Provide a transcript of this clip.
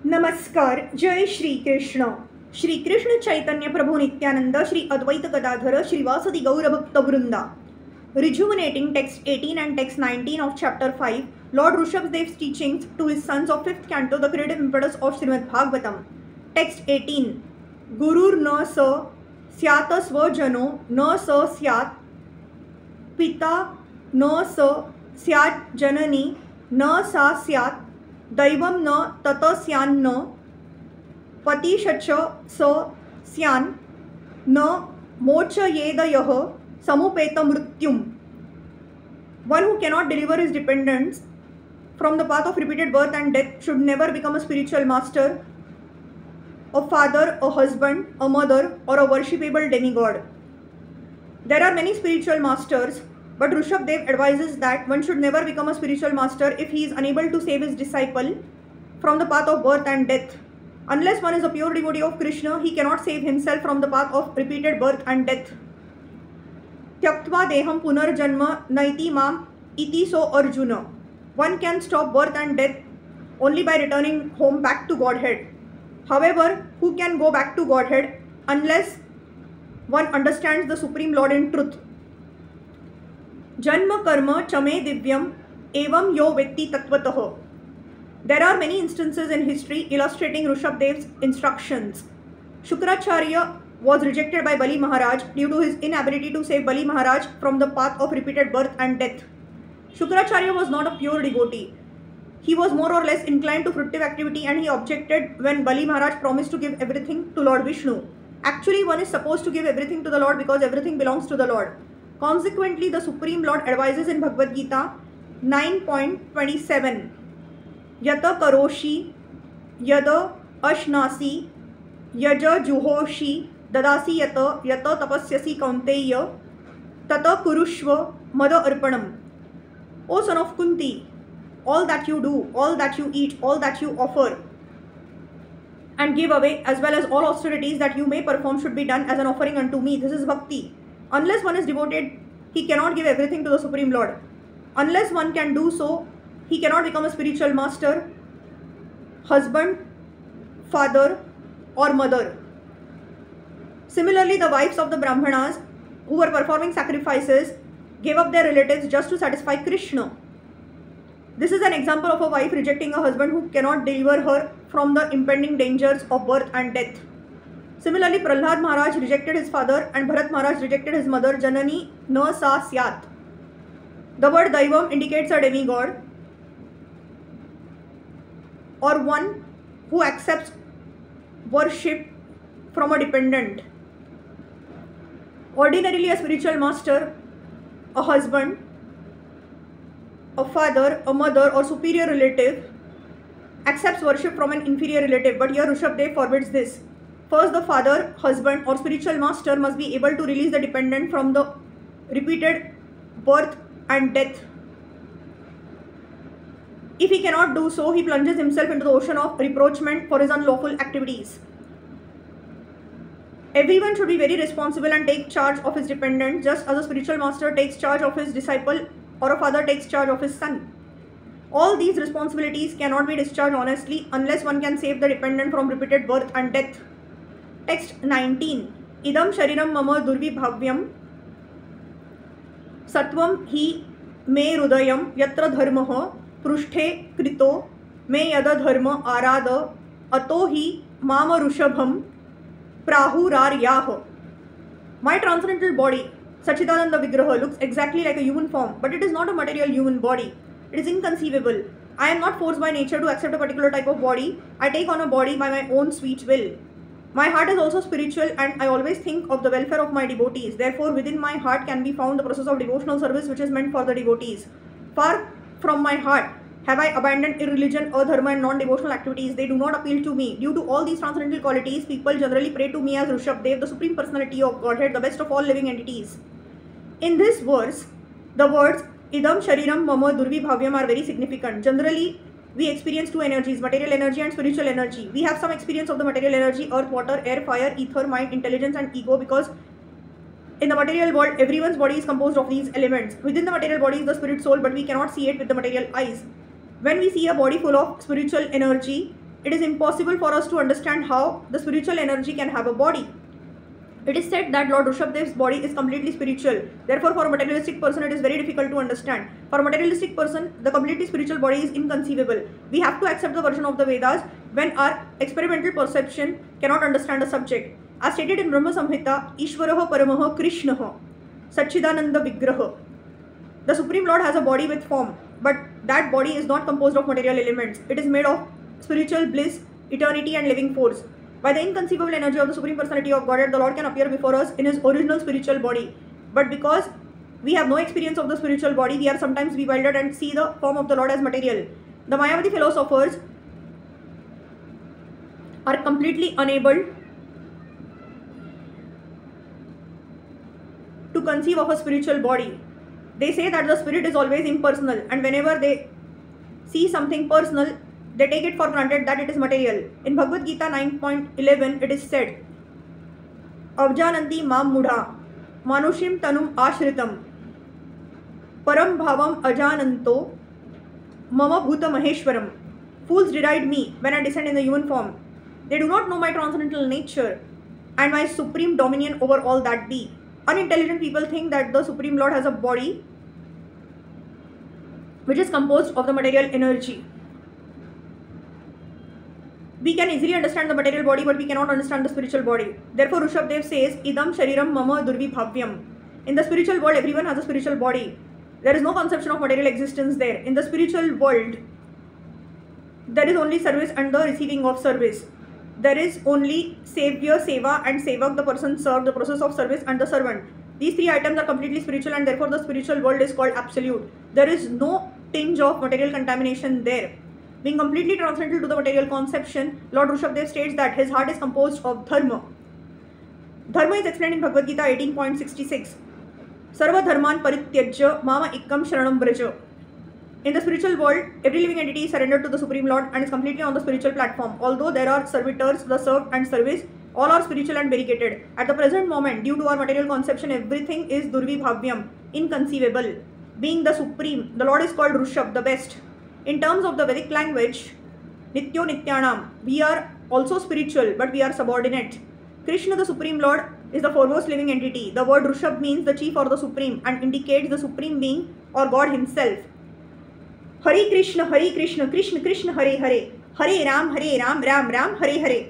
नमस्कार. जय श्री कृष्ण. श्री कृष्ण चैतन्य प्रभु नित्यानंद, श्री अद्वैत गदाधर, श्रीवासदि गौर भक्त वृंदा. Rejuvenating text 18 and text 19 of chapter 5, Lord Rishabhdev's teachings to his sons of 5th canto, the creative impetus of Srimad Bhagavatam. Text 18. Gurur na sa syat svajano na sa syat pita na sa syat janani na sa syat Deivam न तत स्यान न पतिशच स स्यान न मोचयेदयः समुपेत मृत्युम. One who cannot deliver his dependents from the path of repeated birth and death should never become a spiritual master, a father, a husband, a mother, or a worshipable demigod. There are many spiritual masters, but Rishabhdev advises that one should never become a spiritual master if he is unable to save his disciple from the path of birth and death. Unless one is a pure devotee of Krishna, he cannot save himself from the path of repeated birth and death. Tyaktva deham punarjanma naiti mam iti so Arjuna. One can stop birth and death only by returning home back to Godhead. However, who can go back to Godhead unless one understands the Supreme Lord in truth? Janma karma chame divyam evam yo vetti tatvatah. There are many instances in history illustrating Rishabhdev's instructions. Shukracharya was rejected by Bali Maharaj due to his inability to save Bali Maharaj from the path of repeated birth and death. Shukracharya was not a pure devotee. He was more or less inclined to fruitive activity, and he objected when Bali Maharaj promised to give everything to Lord Vishnu. Actually, one is supposed to give everything to the Lord because everything belongs to the Lord. Consequently, the Supreme Lord advises in Bhagavad Gita 9.27, Yata karoshi, yada ashnasi, yaja juhoshi, dadasi yata tapasyasi kaunteya, tata kurushva mada arpanam. O son of Kunti, all that you do, all that you eat, all that you offer and give away, as well as all austerities that you may perform, should be done as an offering unto me. This is bhakti. Unless one is devoted, he cannot give everything to the Supreme Lord. Unless one can do so, he cannot become a spiritual master, husband, father, or mother. Similarly, the wives of the Brahmanas who were performing sacrifices gave up their relatives just to satisfy Krishna. This is an example of a wife rejecting a husband who cannot deliver her from the impending dangers of birth and death. Similarly, Prahlad Maharaj rejected his father and Bharat Maharaj rejected his mother, Janani na sa syat. The word Daivam indicates a demigod or one who accepts worship from a dependent. Ordinarily, a spiritual master, a husband, a father, a mother, or superior relative accepts worship from an inferior relative, but here Rishabhdev forbids this. First, the father, husband, or spiritual master must be able to release the dependent from the repeated birth and death. If he cannot do so, he plunges himself into the ocean of reproachment for his unlawful activities. Everyone should be very responsible and take charge of his dependent, just as a spiritual master takes charge of his disciple or a father takes charge of his son. All these responsibilities cannot be discharged honestly unless one can save the dependent from repeated birth and death. Text 19. Idam shariram mama durvibhavyam satvam hi me rudayam yatra dharmah prushthe krito me yada dharma arada ato hi mama rushabham prahurar. My transcendental body, Sachidananda Vigraha, looks exactly like a human form, but it is not a material human body. It is inconceivable. I am not forced by nature to accept a particular type of body. I take on a body by my own sweet will. My heart is also spiritual, and I always think of the welfare of my devotees. Therefore, within my heart can be found the process of devotional service which is meant for the devotees. Far from my heart have I abandoned irreligion, adharma, and non-devotional activities. They do not appeal to me. Due to all these transcendental qualities, people generally pray to me as Rishabhdev, the Supreme Personality of Godhead, the best of all living entities. In this verse, the words Idam Shariram Mama Durvibhavyam are very significant. Generally, we experience two energies, material energy and spiritual energy. We have some experience of the material energy, earth, water, air, fire, ether, mind, intelligence, and ego, because in the material world, everyone's body is composed of these elements. Within the material body is the spirit soul, but we cannot see it with the material eyes. When we see a body full of spiritual energy, it is impossible for us to understand how the spiritual energy can have a body. It is said that Lord Rishabhdev's body is completely spiritual. Therefore, for a materialistic person, it is very difficult to understand. For a materialistic person, the completely spiritual body is inconceivable. We have to accept the version of the Vedas when our experimental perception cannot understand a subject. As stated in Brahma Samhita, Ishvaraha Paramaha Krishnaha Satchidananda Vigraha. The Supreme Lord has a body with form, but that body is not composed of material elements. It is made of spiritual bliss, eternity and living force. By the inconceivable energy of the Supreme Personality of Godhead, the Lord can appear before us in His original spiritual body. But because we have no experience of the spiritual body, we are sometimes bewildered and see the form of the Lord as material. The Mayavadi philosophers are completely unable to conceive of a spiritual body. They say that the spirit is always impersonal, and whenever they see something personal, they take it for granted that it is material. In Bhagavad Gita 9.11, it is said, Avjananti mam mudha, manushim tanum ashritam, param bhavam ajananto, mama bhuta maheshwaram. Fools deride me when I descend in the human form. They do not know my transcendental nature and my supreme dominion over all that be. Unintelligent people think that the Supreme Lord has a body which is composed of the material energy. We can easily understand the material body, but we cannot understand the spiritual body. Therefore, Rishabhdev says, Idam Shariram Mama Durvibhavyam. In the spiritual world, everyone has a spiritual body. There is no conception of material existence there. In the spiritual world, there is only service and the receiving of service. There is only Savior, Seva and Sevak, the person served, the process of service and the servant. These three items are completely spiritual, and therefore the spiritual world is called absolute. There is no tinge of material contamination there. Being completely transcendental to the material conception, Lord Rishabhdev states that his heart is composed of dharma. Dharma is explained in Bhagavad Gita 18.66. Sarva dharman parityajya mama ikkam sharanam braja. In the spiritual world, every living entity is surrendered to the Supreme Lord and is completely on the spiritual platform. Although there are servitors, the served and service, all are spiritual and variegated. At the present moment, due to our material conception, everything is durvibhavyam, inconceivable. Being the Supreme, the Lord is called Rishabh, the best. In terms of the Vedic language, Nityo Nityanam, we are also spiritual, but we are subordinate. Krishna, the Supreme Lord, is the foremost living entity. The word Rishabh means the chief or the supreme and indicates the Supreme Being or God Himself. Hare Krishna, Krishna Krishna, Hare Hare, Hare Ram, Ram Ram, Hare Hare.